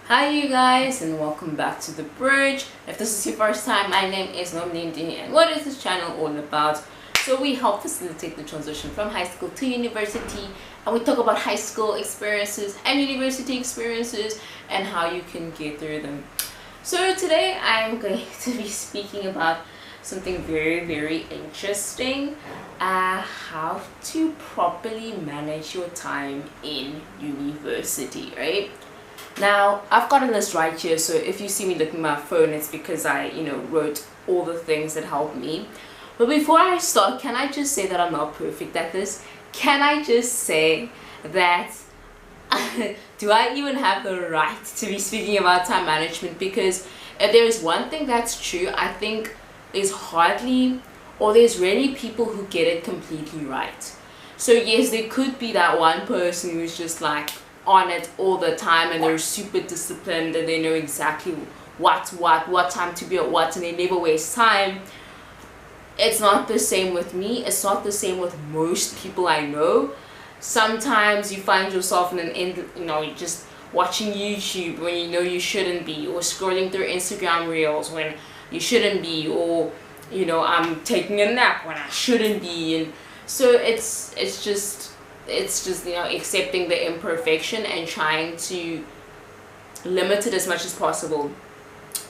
Hi you guys, and welcome back to The Bridge. If this is your first time, my name is Nomlindi, and what is this channel all about? So we help facilitate the transition from high school to university, and we talk about high school experiences and university experiences and how you can get through them. So today I'm going to be speaking about something very interesting, how to properly manage your time in university, right? Now, I've got a list right here, so if you see me looking at my phone, it's because I, wrote all the things that helped me. But before I start, can I just say that I'm not perfect at this? Can I just say that, do I even have the right to be speaking about time management? Because if there is one thing that's true, I think there's rarely people who get it completely right. So yes, there could be that one person who's just like, on it all the time, and they're super disciplined and they know exactly what time to be at what, and they never waste time. It's not the same with me. It's not the same with most people I know. Sometimes you find yourself in just watching YouTube when you know you shouldn't be, or scrolling through Instagram reels when you shouldn't be, or I'm taking a nap when I shouldn't be. And so it's just accepting the imperfection and trying to limit it as much as possible.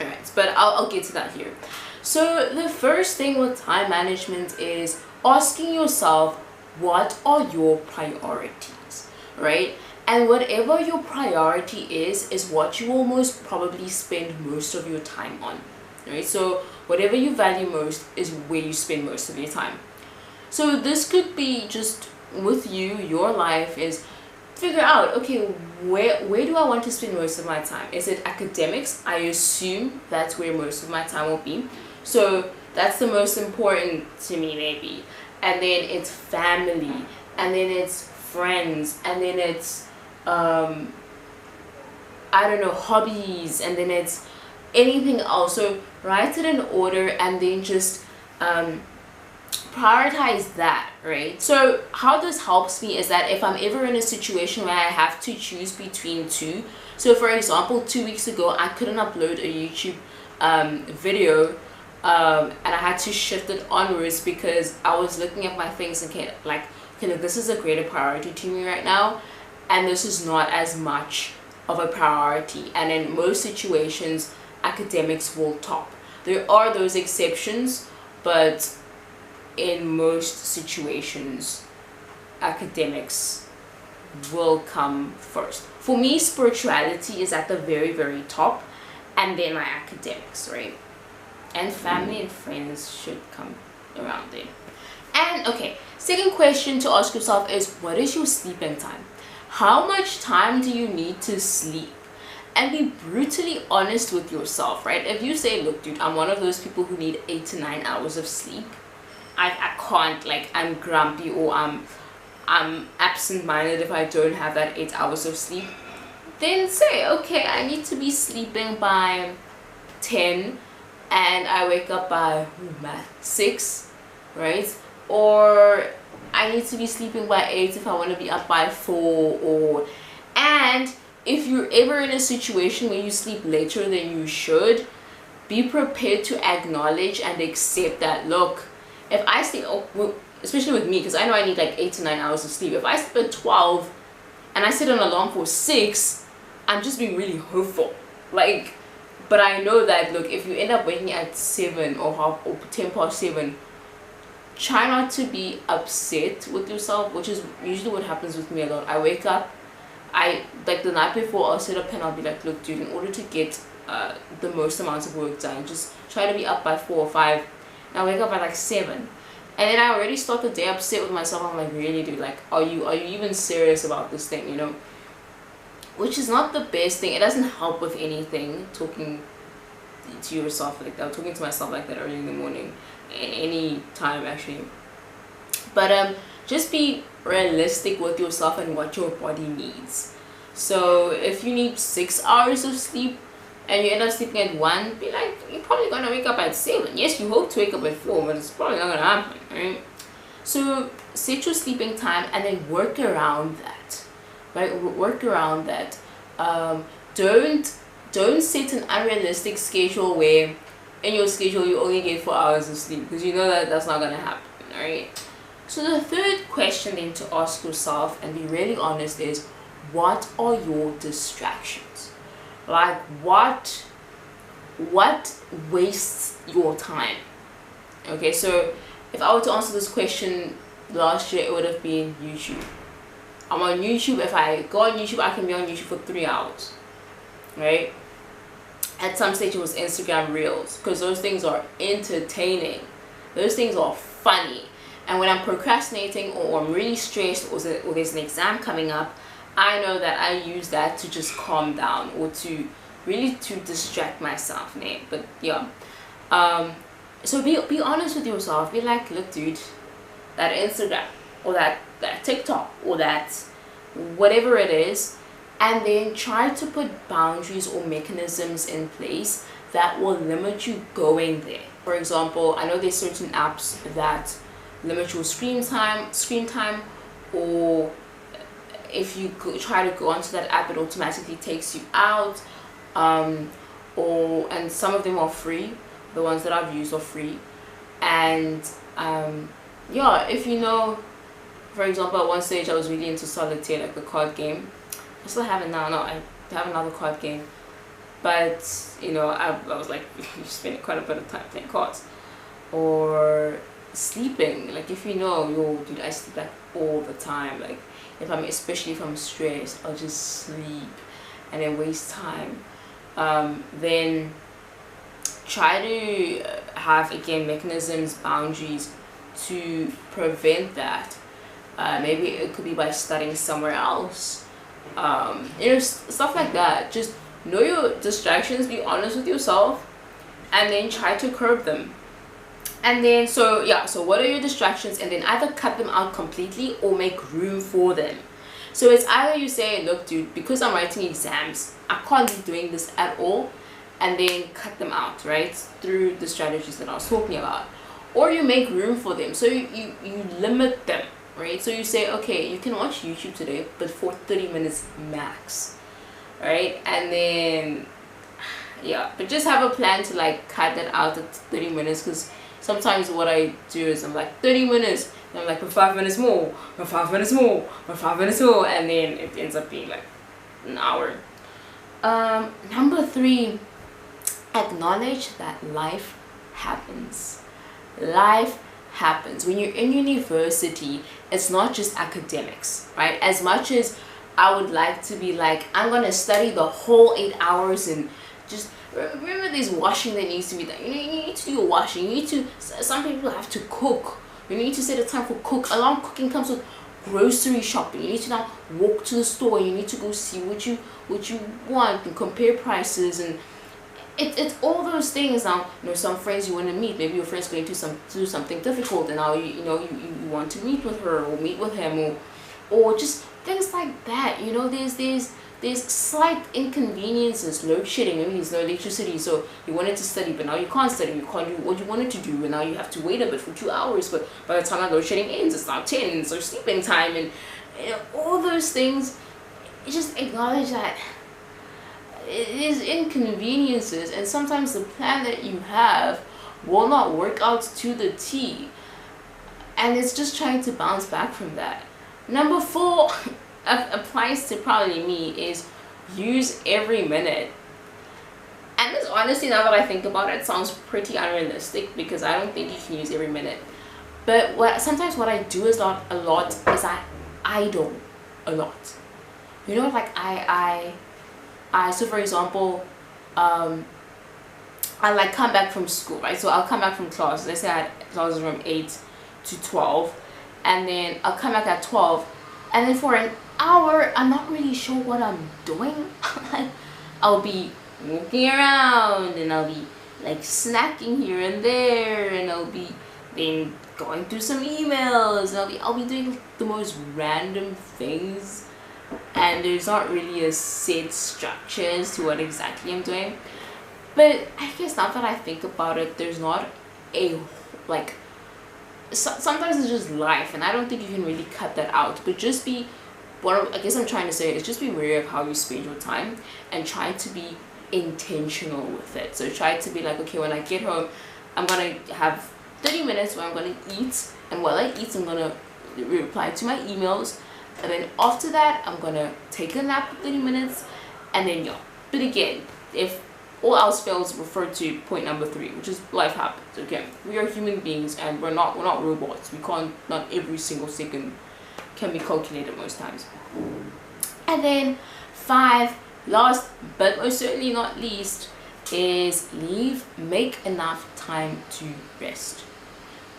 Alright, but I'll get to that here. So the first thing with time management is asking yourself, what are your priorities, right? And whatever your priority is what you will most probably spend most of your time on, right? So whatever you value most is where you spend most of your time. So this could be just with your life, is figure out, okay, where do I want to spend most of my time? Is it academics? I assume that's where most of my time will be, so that's the most important to me, maybe. And then it's family, and then it's friends, and then it's hobbies, and then it's anything else. So write it in order, and then just prioritize that, right? So how this helps me is that if I'm ever in a situation where I have to choose between two, so for example 2 weeks ago I couldn't upload a YouTube video, and I had to shift it onwards because I was looking at my things and look, this is a greater priority to me right now, and this is not as much of a priority. And in most situations academics will top. There are those exceptions, but in most situations academics will come first. For me, spirituality is at the very top, and then my academics, right? And family and friends should come around there. And okay, second question to ask yourself is, what is your sleeping time? How much time do you need to sleep? And be brutally honest with yourself, right? If you say, look dude, I'm one of those people who need 8 to 9 hours of sleep, I can't, I'm grumpy, or I'm absent-minded if I don't have that 8 hours of sleep, then say, okay, I need to be sleeping by 10 and I wake up by 6, right? Or I need to be sleeping by 8 if I want to be up by 4. And if you're ever in a situation where you sleep later than you should, be prepared to acknowledge and accept that, look, if I sleep, especially with me, because I know I need 8 to 9 hours of sleep, if I sleep at 12 and I set an alarm for 6, I'm just being really hopeful. But I know that, look, if you end up waking at 7 or 10 past 7, try not to be upset with yourself, which is usually what happens with me a lot. I wake up, the night before, I'll set up and I'll be like, look dude, in order to get the most amounts of work done, just try to be up by 4 or 5. I wake up at 7, and then I already start the day upset with myself. I'm like, really dude, are you even serious about this thing, which is not the best thing. It doesn't help with anything, talking to yourself like that, talking to myself like that early in the morning, any time actually. But just be realistic with yourself and what your body needs. So if you need 6 hours of sleep and you end up sleeping at 1, be like, you're probably gonna wake up at 7. Yes, you hope to wake up at 4, but it's probably not gonna happen, right? So set your sleeping time and then work around that, right? Work around that. don't set an unrealistic schedule where in your schedule you only get 4 hours of sleep, because you know that that's not gonna happen. All right. So the third question then to ask yourself and be really honest is, what are your distractions? Like what wastes your time? Okay, so if I were to answer this question last year, it would have been YouTube. I'm on YouTube. If I go on YouTube, I can be on YouTube for 3 hours, right? At some stage it was Instagram Reels, because those things are entertaining, those things are funny. And when I'm procrastinating or I'm really stressed or there's an exam coming up, I know that I use that to just calm down or to really to distract myself, man. But yeah, so be honest with yourself. Be like, look dude, that Instagram or that TikTok or that whatever it is, and then try to put boundaries or mechanisms in place that will limit you going there. For example, I know there's certain apps that limit your screen time, or if you try to go onto that app, it automatically takes you out. And some of them are free. The ones that I've used are free. And yeah, if you know, for example, at one stage I was really into solitaire, like the card game. I still have it now. No, I have another card game, but you know, I was like spending quite a bit of time playing cards. Or sleeping, like if you know, yo dude, I sleep like all the time. Like especially if I'm stressed, I'll just sleep and then waste time. Then try to have again mechanisms, boundaries to prevent that. Maybe it could be by studying somewhere else, you know, stuff like that. Just know your distractions, be honest with yourself, and then try to curb them. And then so what are your distractions, and then either cut them out completely or make room for them. So it's either you say, look dude, because I'm writing exams, I can't be doing this at all, and then cut them out, right, through the strategies that I was talking about. Or you make room for them, so you limit them, right? So you say, okay, you can watch YouTube today, but for 30 minutes max, right? And then yeah, but just have a plan to like cut that out at 30 minutes, because sometimes what I do is I'm like 30 minutes, and I'm like for 5 minutes more, for 5 minutes more, for 5 minutes more, and then it ends up being like an hour. Number 3, acknowledge that life happens. Life happens. When you're in university, it's not just academics, right? As much as I would like to be like, I'm gonna study the whole 8 hours and just remember there's washing that needs to be done. You need to do your washing. You need to, some people have to cook. You need to set a time for cook. Along cooking comes with grocery shopping. You need to now walk to the store. You need to go see what you want and compare prices, and it's all those things. Now, you know, some friends you want to meet, maybe your friend's going to do something difficult, and now you want to meet with her or meet with him, or just things like that. You know, there's slight inconveniences. Load shedding, maybe there's no electricity, so you wanted to study but now you can't study, you can't do what you wanted to do, and now you have to wait a bit for 2 hours, but by the time that load shedding ends it's now 10, so sleeping time, and you know, all those things. Just acknowledge that it is inconveniences, and sometimes the plan that you have will not work out to the T, and it's just trying to bounce back from that. Number 4 applies to probably me, is use every minute. And this, honestly, now that I think about it, sounds pretty unrealistic, because I don't think you can use every minute. But sometimes what I do is a lot is I idle a lot. You know, like I so for example, I like come back from school, right? So I'll come back from class. Let's say I had classes from 8 to 12, and then I'll come back at 12, and then for an hour I'm not really sure what I'm doing. Like I'll be walking around, and I'll be like snacking here and there, and I'll be then going through some emails, and I'll be doing the most random things, and there's not really a set structure as to what exactly I'm doing. But I guess now that I think about it, there's not a sometimes it's just life, and I don't think you can really cut that out, but just be what I guess I'm trying to say is just be wary of how you spend your time and try to be intentional with it. So try to be like, okay, when I get home, I'm gonna have 30 minutes where I'm gonna eat, and while I eat, I'm gonna reply to my emails, and then after that, I'm gonna take a nap for 30 minutes, and then yeah. But again, if all else fails, refer to point number 3, which is life happens. Okay, we are human beings, and we're not robots. We can't, not every single second can be calculated most times. And then 5, last but most certainly not least, is make enough time to rest.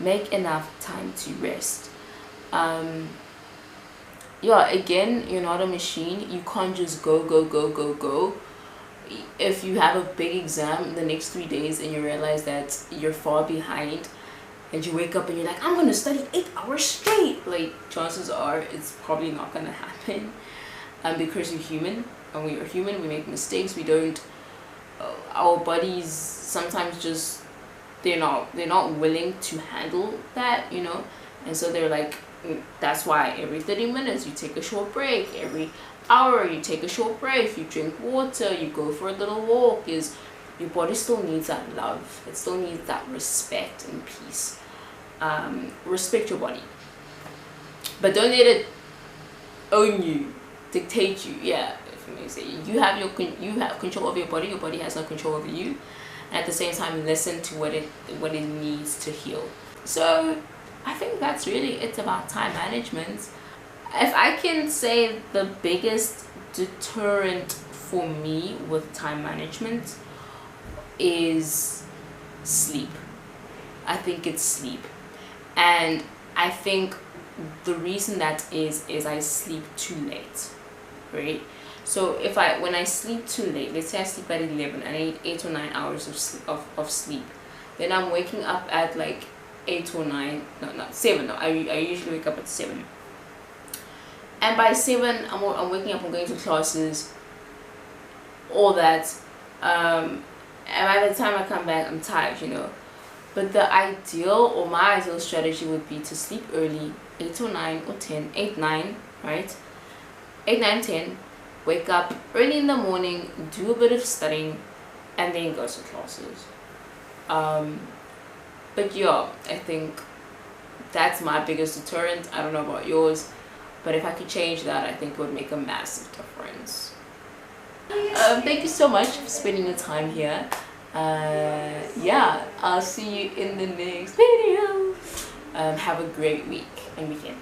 Make enough time to rest. Yeah, again, you're not a machine. You can't just go. If you have a big exam in the next 3 days and you realize that you're far behind, and you wake up and you're like, I'm gonna study 8 hours straight, like, chances are it's probably not gonna happen. Because you're human, and we are human, we make mistakes. We don't, our bodies sometimes just, they're not willing to handle that, you know. And so they're like, that's why every 30 minutes you take a short break, every hour you take a short break, you drink water, you go for a little walk. Is your body still needs that love, it still needs that respect and peace. Respect your body, but don't let it own you, dictate you. Yeah, if you may say, you have control over your body has no control over you, and at the same time listen to what it needs to heal. So I think that's really it about time management. If I can say, the biggest deterrent for me with time management is sleep. I think it's sleep. And I think the reason that is I sleep too late, right? So when I sleep too late, let's say I sleep at 11 and I need 8 or 9 hours of sleep, then I'm waking up at like 8 or 9, no, not 7. No, I usually wake up at 7. And by 7, I'm waking up, I'm going to classes, all that. And by the time I come back, I'm tired, you know. But my ideal strategy would be to sleep early, 8 or 9 or 10, 8, 9, right? 8, 9, 10, wake up early in the morning, do a bit of studying, and then go to classes. But yeah, I think that's my biggest deterrent. I don't know about yours, but if I could change that, I think it would make a massive difference. Thank you so much for spending your time here. Yeah, I'll see you in the next video. Have a great week and weekend.